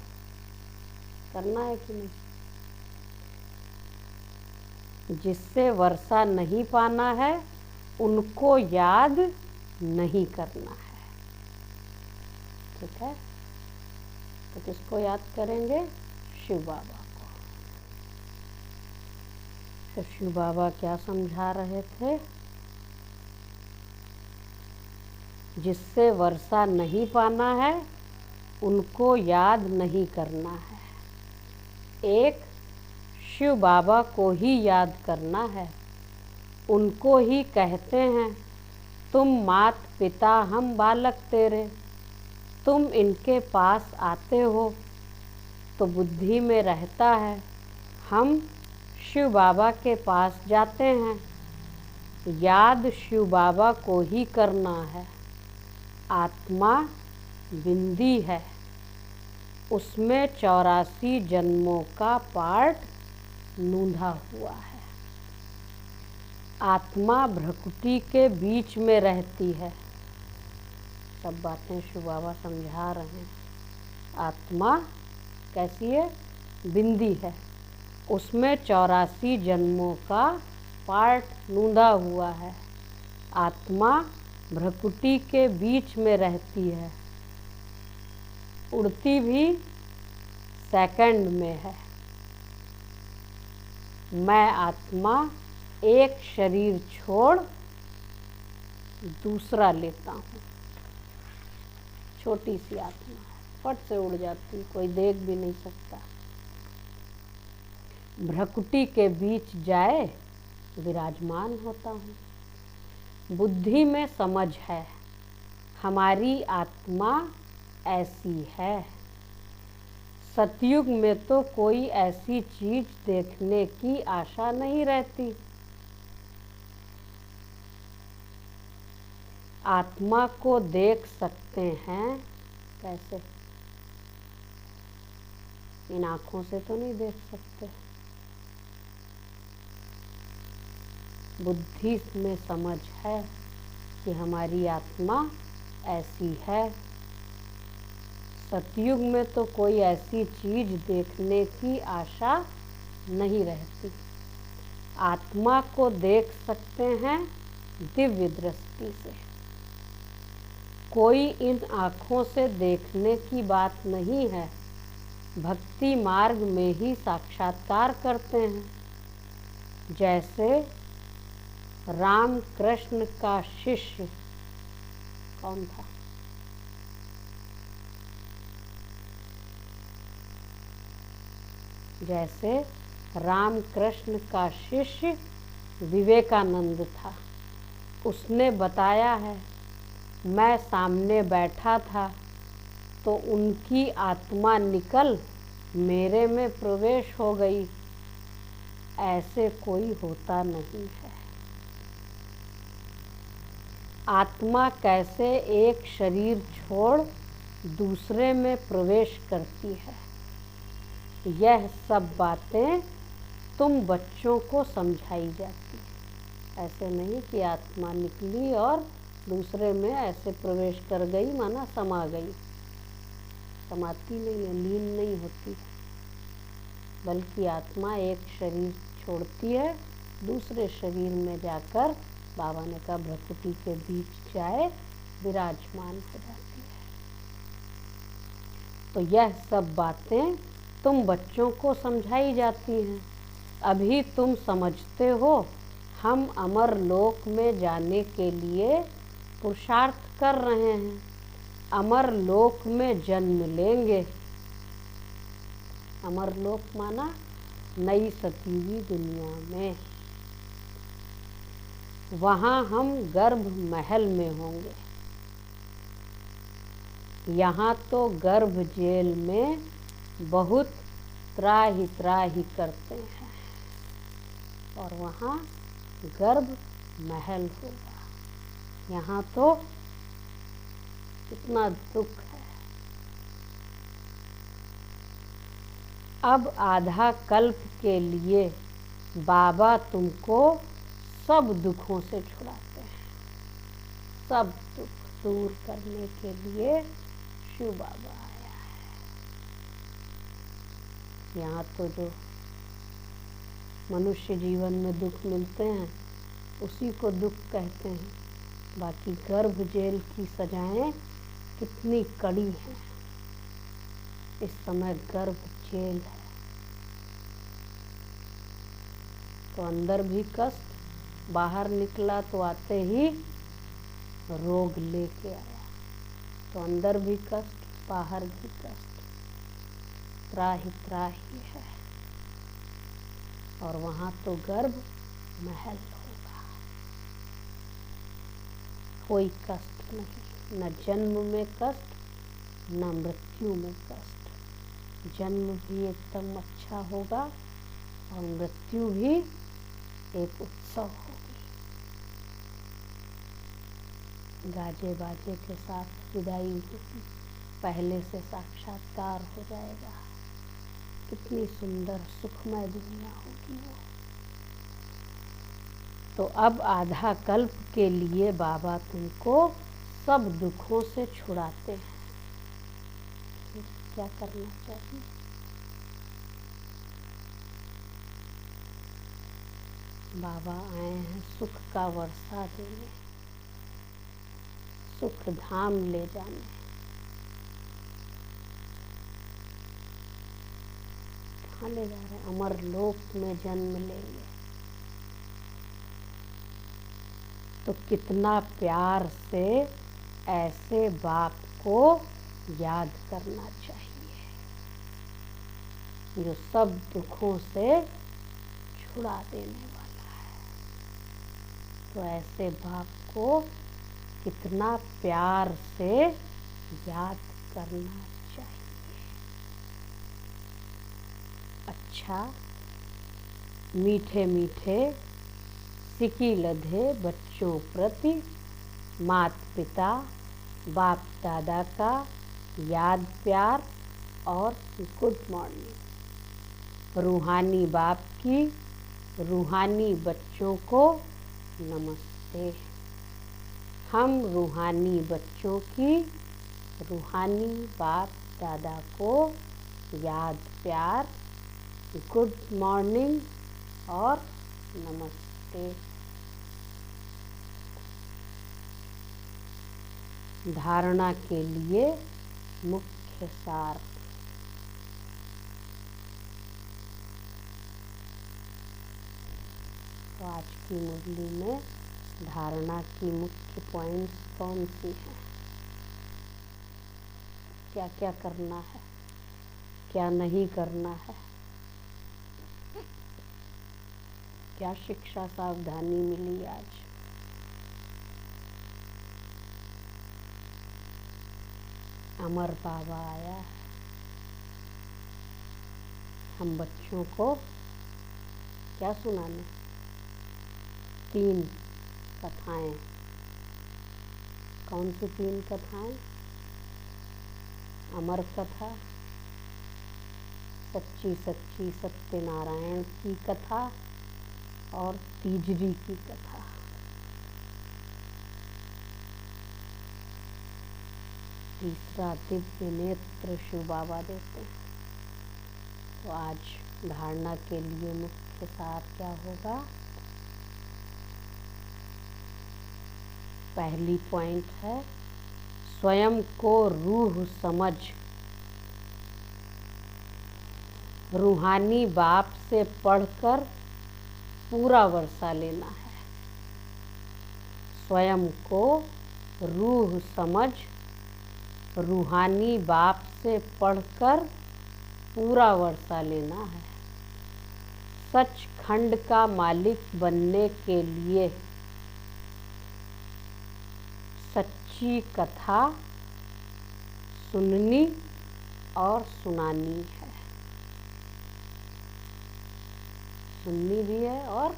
करना है कि नहीं? जिससे वर्षा नहीं पाना है उनको याद नहीं करना है। ठीक है, तो किसको याद करेंगे? शिव बाबा को। तो शिव बाबा क्या समझा रहे थे? जिससे वर्षा नहीं पाना है उनको याद नहीं करना है। एक शिव बाबा को ही याद करना है। उनको ही कहते हैं तुम मात पिता हम बालक तेरे। तुम इनके पास आते हो तो बुद्धि में रहता है हम शिव बाबा के पास जाते हैं। याद शिव बाबा को ही करना है। आत्मा बिंदी है, उसमें 84 जन्मों का पार्ट नूंधा हुआ है। आत्मा भ्रकुटी के बीच में रहती है। सब बातें शिव बाबा समझा रहे हैं। आत्मा कैसी है? बिंदी है, उसमें 84 जन्मों का पार्ट नूंदा हुआ है। आत्मा भ्रकुटी के बीच में रहती है, उड़ती भी सेकंड में है। मैं आत्मा एक शरीर छोड़ दूसरा लेता हूँ। छोटी सी आत्मा फट से उड़ जाती, कोई देख भी नहीं सकता। भ्रकुटी के बीच जाए विराजमान होता हूँ। बुद्धि में समझ है, हमारी आत्मा ऐसी है। सतयुग में तो कोई ऐसी चीज देखने की आशा नहीं रहती। आत्मा को देख सकते हैं कैसे? इन आँखों से तो नहीं देख सकते। बुद्धि में समझ है कि हमारी आत्मा ऐसी है। सतयुग में तो कोई ऐसी चीज देखने की आशा नहीं रहती। आत्मा को देख सकते हैं दिव्य दृष्टि से। कोई इन आँखों से देखने की बात नहीं है। भक्ति मार्ग में ही साक्षात्कार करते हैं। जैसे राम कृष्ण का शिष्य कौन था? जैसे राम कृष्ण का शिष्य विवेकानंद था। उसने बताया है, मैं सामने बैठा था तो उनकी आत्मा निकल मेरे में प्रवेश हो गई। ऐसे कोई होता नहीं है। आत्मा कैसे एक शरीर छोड़ दूसरे में प्रवेश करती है, यह सब बातें तुम बच्चों को समझाई जाती है। ऐसे नहीं कि आत्मा निकली और दूसरे में ऐसे प्रवेश कर गई, माना समा गई। समाती नहीं है, लीन नहीं होती, बल्कि आत्मा एक शरीर छोड़ती है, दूसरे शरीर में जाकर बाबा ने कहा भ्रकुटी के बीच जाए विराजमान हो जाती है। तो यह सब बातें तुम बच्चों को समझाई जाती हैं। अभी तुम समझते हो हम अमर लोक में जाने के लिए पुरुषार्थ कर रहे हैं, अमर लोक में जन्म लेंगे। अमर लोक माना नई सतीवी दुनिया में। वहाँ हम गर्भ महल में होंगे। यहाँ तो गर्भ जेल में बहुत त्राही त्राही करते हैं, और वहाँ गर्भ महल होगा। यहाँ तो कितना दुख है। अब आधा कल्प के लिए बाबा तुमको सब दुखों से छुड़ाते हैं। सब दुख दूर करने के लिए शिव बाबा आया है। यहाँ तो जो मनुष्य जीवन में दुख मिलते हैं उसी को दुख कहते हैं। बाकी गर्भ जेल की सजाएं कितनी कड़ी हैं। इस समय गर्भ जेल है तो अंदर भी कष्ट, बाहर निकला तो आते ही रोग लेके आया। तो अंदर भी कष्ट, बाहर भी कष्ट, त्राही त्राही है। और वहाँ तो गर्भ महल होगा। कोई कष्ट नहीं, न जन्म में कष्ट, न मृत्यु में कष्ट। जन्म भी एकदम अच्छा होगा और मृत्यु भी एक उत्सव होगी। गाजे बाजे के साथ विदाई होगी, पहले से साक्षात्कार हो जाएगा। कितनी सुंदर सुखमय दुनिया होगी वो। तो अब आधा कल्प के लिए बाबा तुमको सब दुखों से छुड़ाते हैं। क्या करना चाहिए? बाबा आए हैं सुख का वर्षा देने, सुख धाम ले जाने। कहाँ ले जा रहे हैं? अमर लोक में जन्म लेंगे। तो कितना प्यार से ऐसे बाप को याद करना चाहिए जो सब दुखों से छुड़ा देने वाला है। तो ऐसे बाप को कितना प्यार से याद करना चाहिए। अच्छा, मीठे मीठे सिकी लधे बच्चों प्रति माता पिता बाप दादा का याद प्यार और गुड मॉर्निंग। रूहानी बाप की रूहानी बच्चों को नमस्ते। हम रूहानी बच्चों की रूहानी बाप दादा को याद प्यार, गुड मॉर्निंग और नमस्ते। धारणा के लिए मुख्य सार। तो आज की मुरली में धारणा की मुख्य पॉइंट्स कौन सी हैं? क्या क्या करना है, क्या नहीं करना है, क्या शिक्षा सावधानी मिली आज? अमर बाबा आया है। हम बच्चों को क्या सुनाने? 3 कथाएं। कौन सी 3 कथाएं? अमर कथा, सच्ची सच्ची सत्यनारायण की कथा और तीजरी की कथा। तीसरा दिव्य नेत्र शिव बाबा देते हैं। तो आज धारणा के लिए मुख्य सार क्या होगा? पहली पॉइंट है स्वयं को रूह समझ रूहानी बाप से पढ़कर पूरा वर्षा लेना है। स्वयं को रूह समझ रूहानी बाप से पढ़कर पूरा वर्षा लेना है। सचखंड का मालिक बनने के लिए सच्ची कथा सुननी और सुनानी है। सुननी भी है और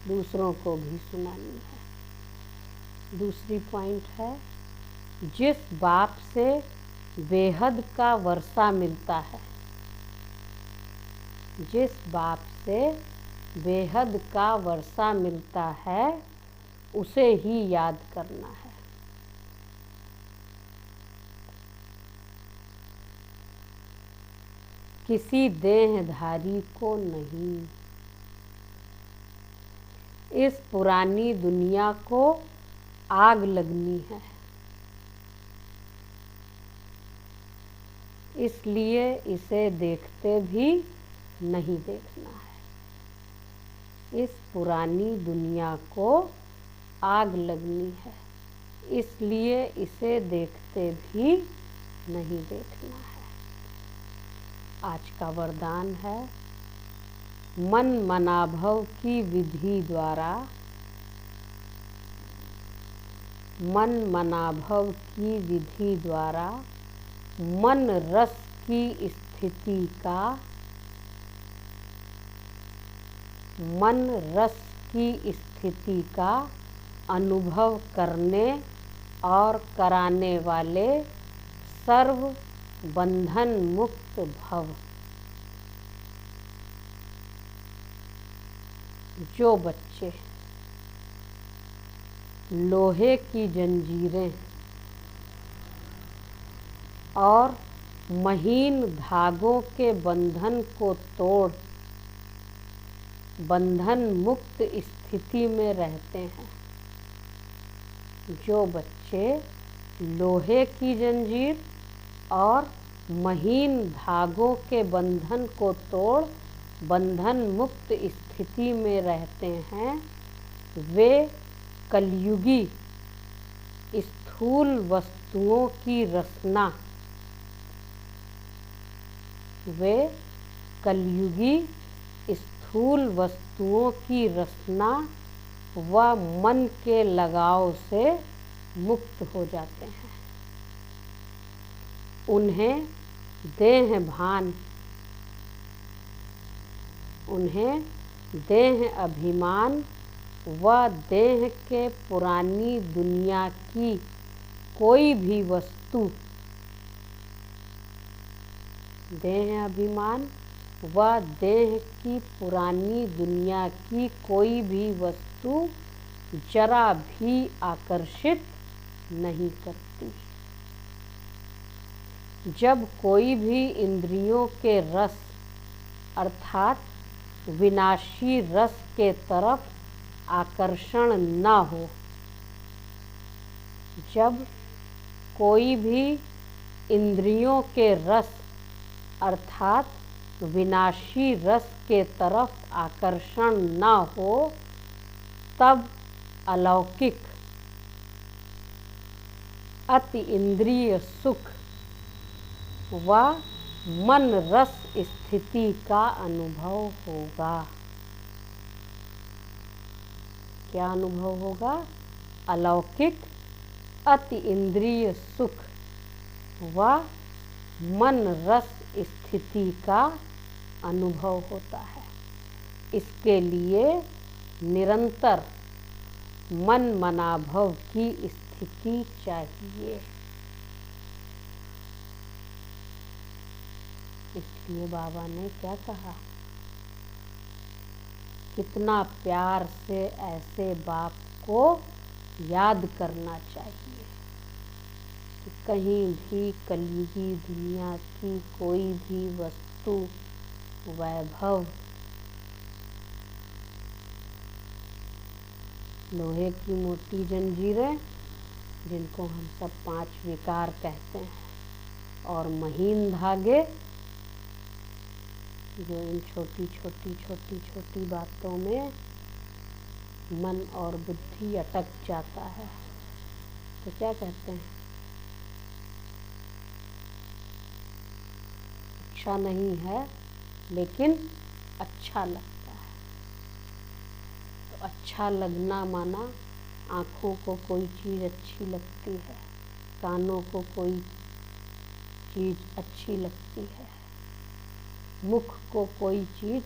दूसरों को भी सुनानी है। दूसरी पॉइंट है जिस बाप से बेहद का वर्षा मिलता है, जिस बाप से बेहद का वर्षा मिलता है उसे ही याद करना है। किसी देहधारी को नहीं। इस पुरानी दुनिया को आग लगनी है, इसलिए इसे देखते भी नहीं देखना है। इस पुरानी दुनिया को आग लगनी है, इसलिए इसे देखते भी नहीं देखना है। आज का वरदान है मन मनाभव की विधि द्वारा, मन मनाभव की विधि द्वारा मन रस की स्थिति का, मन रस की स्थिति का अनुभव करने और कराने वाले सर्व बंधन मुक्त भव। जो बच्चे लोहे की जंजीरें और महीन धागों के बंधन को तोड़ बंधन मुक्त स्थिति में रहते हैं। जो बच्चे लोहे की जंजीर और महीन धागों के बंधन को तोड़ बंधन मुक्त स्थिति में रहते हैं, वे कलयुगी स्थूल वस्तुओं की रचना स्थूल वस्तुओं की रचना व मन के लगाव से मुक्त हो जाते हैं। उन्हें देह अभिमान व देह के पुरानी दुनिया की कोई भी वस्तु जरा भी आकर्षित नहीं करती। जब कोई भी इंद्रियों के रस अर्थात विनाशी रस के तरफ आकर्षण न हो, जब कोई भी इंद्रियों के रस अर्थात विनाशी रस के तरफ आकर्षण न हो, तब अलौकिक अति इंद्रिय सुख व मन रस स्थिति का अनुभव होगा। क्या अनुभव होगा? अलौकिक अति इंद्रिय सुख व मन रस स्थिति का अनुभव होता है। इसके लिए निरंतर मन मनाभव की स्थिति चाहिए। इसलिए बाबा ने क्या कहा, कितना प्यार से ऐसे बाप को याद करना चाहिए कि कहीं भी कलयुगी दुनिया की कोई भी वस्तु, वैभव, लोहे की मोटी जंजीरें जिनको हम सब 5 विकार कहते हैं, और महीन धागे जो इन छोटी बातों में मन और बुद्धि अटक जाता है, तो क्या कहते हैं, अच्छा नहीं है लेकिन अच्छा लगता है। तो अच्छा लगना माना आँखों को कोई चीज़ अच्छी लगती है, कानों को कोई चीज़ अच्छी लगती है, मुख को कोई चीज़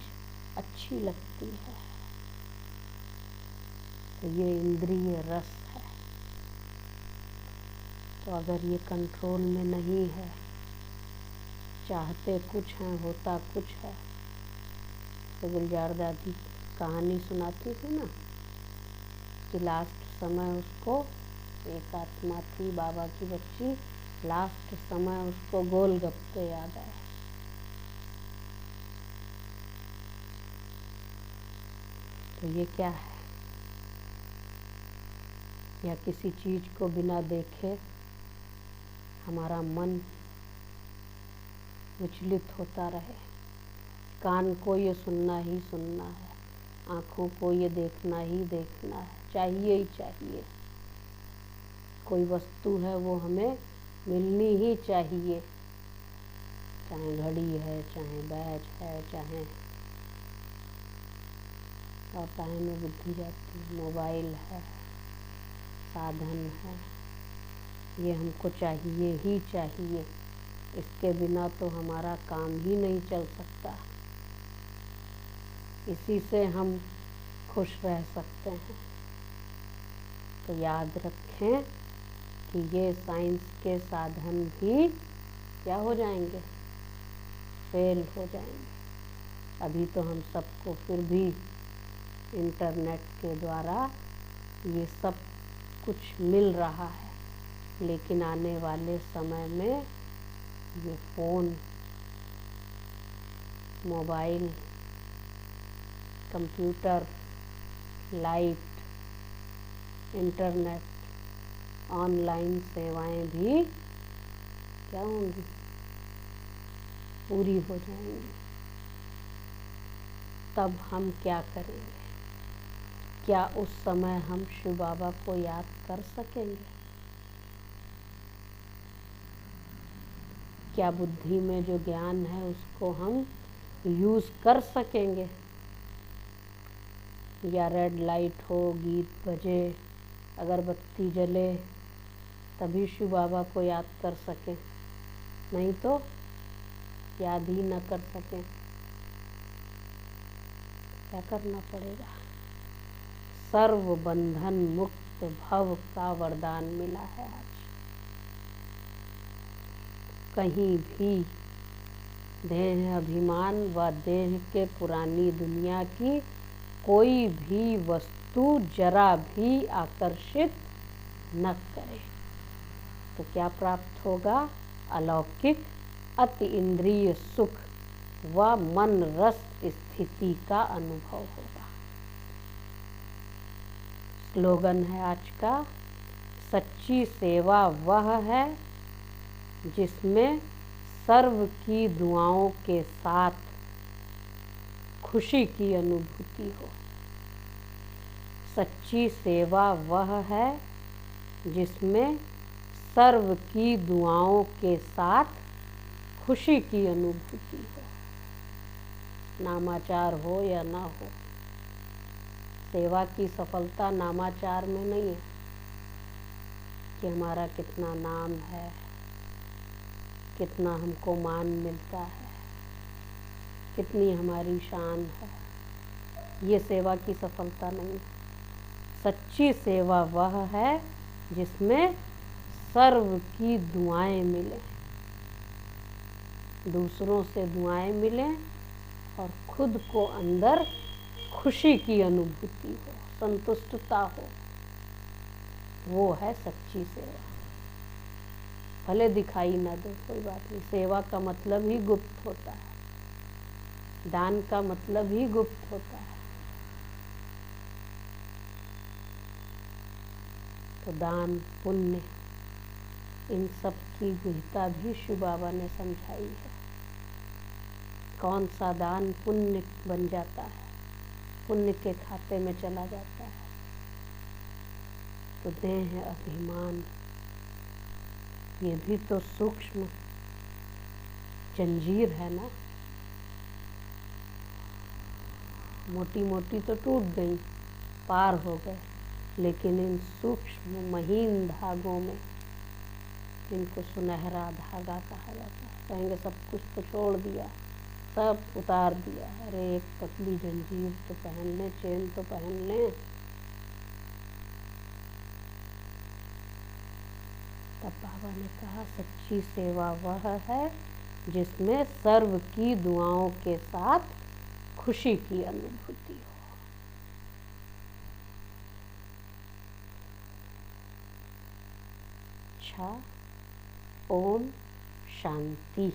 अच्छी लगती है। तो ये इंद्रिय रस है। तो अगर ये कंट्रोल में नहीं है, चाहते कुछ हैं होता कुछ है। तो गुलजार दादी कहानी सुनाती थी ना कि लास्ट समय उसको, एक आत्मा थी बाबा की बच्ची, लास्ट समय उसको गोलगप्पे याद आए। तो ये क्या है, या किसी चीज़ को बिना देखे हमारा मन विचलित होता रहे, कान को ये सुनना ही सुनना है, आँखों को ये देखना ही देखना है, चाहिए ही चाहिए। कोई वस्तु है वो हमें मिलनी ही चाहिए, चाहे घड़ी है, चाहे बैज है, चाहे, और चाहे में बुद्धि जाती, मोबाइल है, साधन है, ये हमको चाहिए ही चाहिए। इसके बिना तो हमारा काम ही नहीं चल सकता। इसी से हम खुश रह सकते हैं। तो याद रखें कि ये साइंस के साधन भी क्या हो जाएंगे, फेल हो जाएंगे। अभी तो हम सबको फिर भी इंटरनेट के द्वारा ये सब कुछ मिल रहा है, लेकिन आने वाले समय में ये phone, mobile computer, light, internet, online सेवाएं भी क्या होंगी, पूरी हो जाएंगी। तब हम क्या करेंगे? क्या उस समय हम शिव बाबा को याद कर सकेंगे? क्या बुद्धि में जो ज्ञान है उसको हम यूज़ कर सकेंगे? या रेड लाइट हो, गीत बजे, अगरबत्ती जले, तभी शिव बाबा को याद कर सकें, नहीं तो याद ही न कर सकें। क्या करना पड़ेगा? सर्व बंधन मुक्त भव का वरदान मिला है आज। कहीं भी देह अभिमान व देह के पुरानी दुनिया की कोई भी वस्तु जरा भी आकर्षित न करे, तो क्या प्राप्त होगा? अलौकिक अति इंद्रिय सुख व मन रस स्थिति का अनुभव होगा। स्लोगन है आज का, सच्ची सेवा वह है जिसमें सर्व की दुआओं के साथ खुशी की अनुभूति हो। सच्ची सेवा वह है जिसमें सर्व की दुआओं के साथ खुशी की अनुभूति हो। नामाचार हो या ना हो, सेवा की सफलता नामाचार में नहीं है कि हमारा कितना नाम है, कितना हमको मान मिलता है, कितनी हमारी शान है। ये सेवा की सफलता नहीं। सच्ची सेवा वह है जिसमें सर्व की दुआएं मिलें, दूसरों से दुआएं मिलें और खुद को अंदर खुशी की अनुभूति हो, संतुष्टता हो। वो है सच्ची सेवा। भले दिखाई ना दे, कोई बात नहीं। सेवा का मतलब ही गुप्त होता है, दान का मतलब ही गुप्त होता है। तो दान, पुण्य, इन सब की गहरा भी शिव बाबा ने समझाई है। कौन सा दान पुण्य बन जाता है, पुण्य के खाते में चला जाता है। तो देह अभिमान, ये भी तो सूक्ष्म जंजीर है ना। मोटी मोटी तो टूट गई, पार हो गए, लेकिन इन सूक्ष्म महीन धागों में, जिनको सुनहरा धागा कहा जाता है, कहेंगे सब कुछ तो छोड़ दिया, सब उतार दिया, अरे एक पतली जंजीर तो पहन लें, चेन तो पहन लें। तब बाबा ने कहा सच्ची सेवा वह है जिसमें सर्व की दुआओं के साथ खुशी की अनुभूति हो। अच्छा, ओम शांति।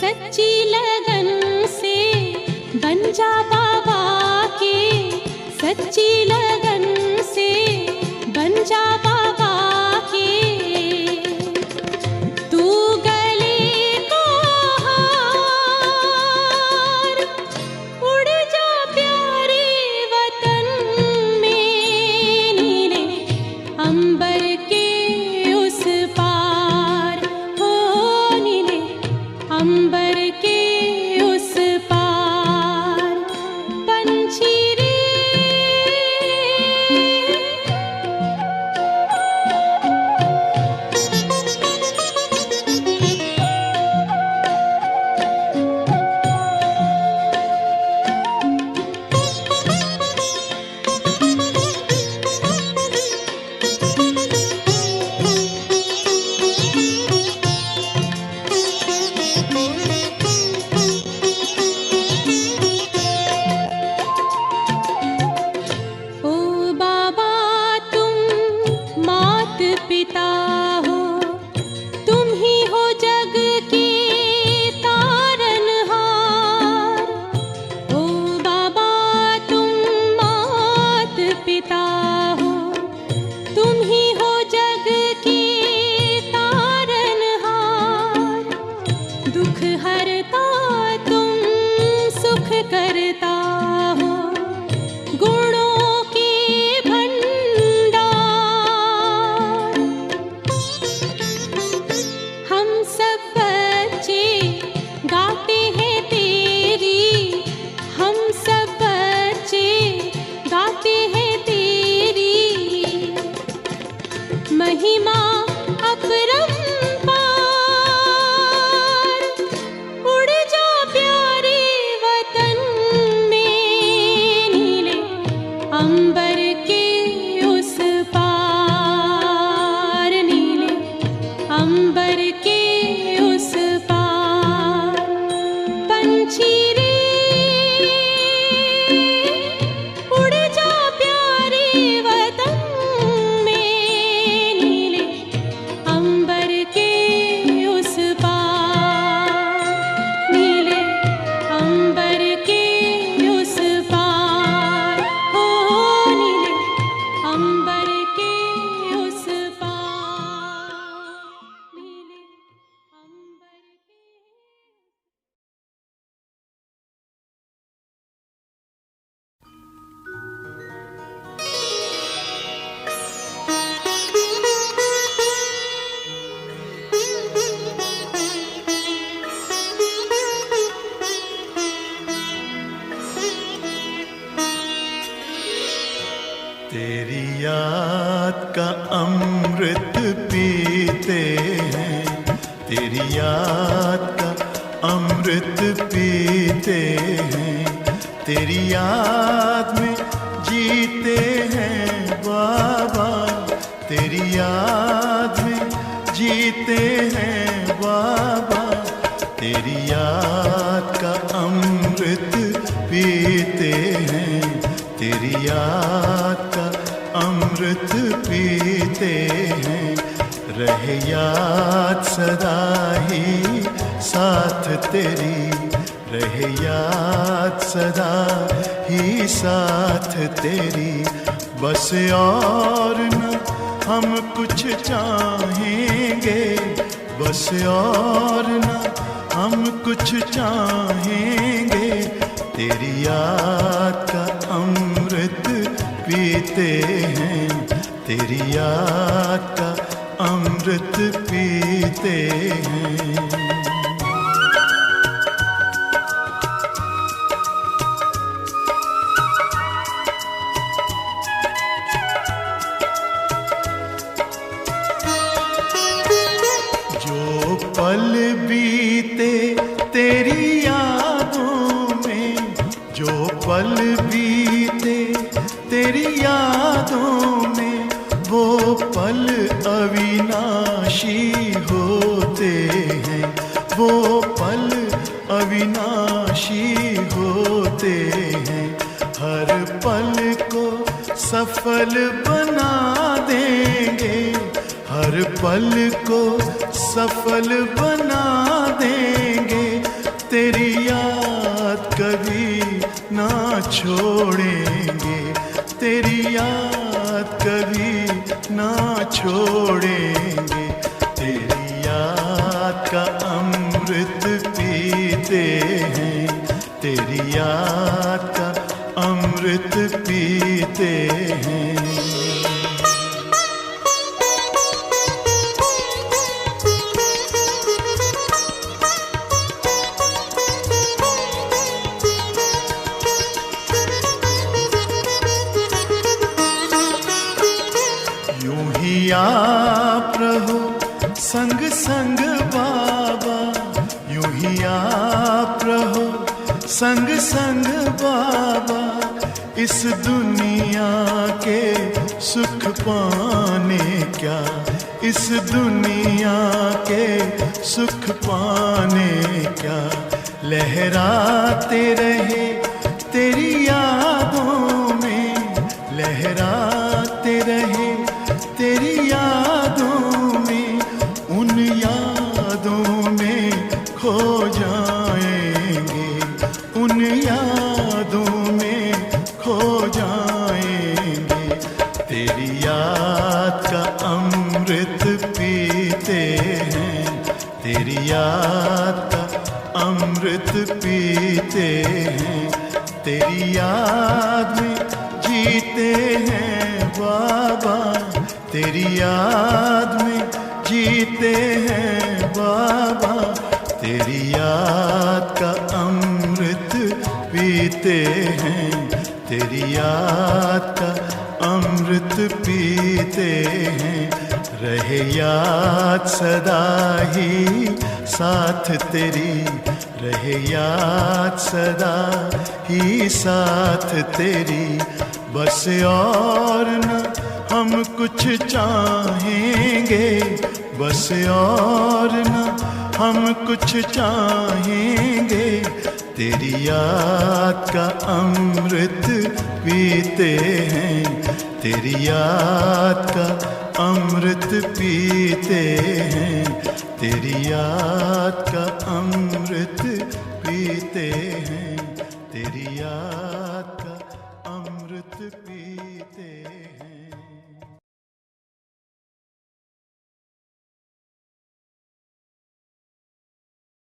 सच्ची लगन से बन जा बाबा के, सच्ची लगन से बन जा बाबा के। तू गले को हार, उड़ जा प्यारे वतन में, नीले अंबर के उस पार, हो नीले अंबर के उस पार। पंछी रे ओ बाबा तुम मात पिता हो, तुम ही हो जग के तारनहार। ओ बाबा तुम मात पिता हो, तुम ही हो जग के तारनहार। दुख हरता तुम सुख करता हो, गुणों के भंडार। हम सब बच्चे गाते हैं तेरी, हम सब बच्चे गाते हैं तेरी महिमा अपरंपार। उड़ जा प्यारे वतन में, नीले अंबर के उस पार, नीले अंबर के उस पार। पंछी रे उड़ जा प्यारे वतन में, नीले अंबर के उस पार, नीले अंबर के उस पार, हो नीले अंबर के उस पार, नीले अंबर के। तेरी याद का अमृत पीते हैं, तेरी याद का अमृत पीते हैं, तेरी याद में जीते हैं बाबा, तेरी याद में जीते हैं बाबा। तेरी याद का अमृत पीते हैं, तेरी याद का अमृत पीते हैं। रहे याद सदा ही साथ तेरी, रहे याद सदा ही साथ तेरी। बस और न हम कुछ चाहेंगे, बस और न हम कुछ चाहेंगे। तेरी याद का अमृत पीते हैं, तेरी याद का अमृत पीते हैं। जो पल बीते तेरी यादों में, जो पल बीते तेरी यादों में, वो पल अविनाशी होते हैं, वो पल अविनाशी होते हैं। हर पल को सफल बना देंगे, हर पल को सफल बना देंगे। तेरी याद कभी ना छोड़ेंगे, तेरी याद कभी ना छोड़ेंगे। तेरी याद का अमृत पीते हैं, तेरी याद का अमृत पीते हैं। यूं ही आप रहो संग संग बाबा, यूं ही आप रहो संग संग बाबा। इस दुनिया के सुख पाने क्या, इस दुनिया के सुख पाने क्या। लहराते रहे तेरी यादों में, लहराते रहे तेरी यादों में। उन यादों में खो जाएंगे, उन यादों में खो जाएंगे। तेरी याद का अमृत पीते हैं, तेरी याद का अमृत पीते हैं। तेरी याद में जीते हैं बाबा, तेरी याद में जीते हैं बाबा। तेरी याद का अमृत पीते हैं, तेरी याद का अमृत पीते हैं। रहे याद सदा ही साथ तेरी, रहे याद सदा ही साथ तेरी। बस और न हम कुछ चाहेंगे, बस और न हम कुछ चाहेंगे। तेरी याद का अमृत पीते हैं, तेरी याद का अमृत पीते हैं। तेरी याद का अमृत पीते हैं, तेरी याद का अमृत पीते हैं।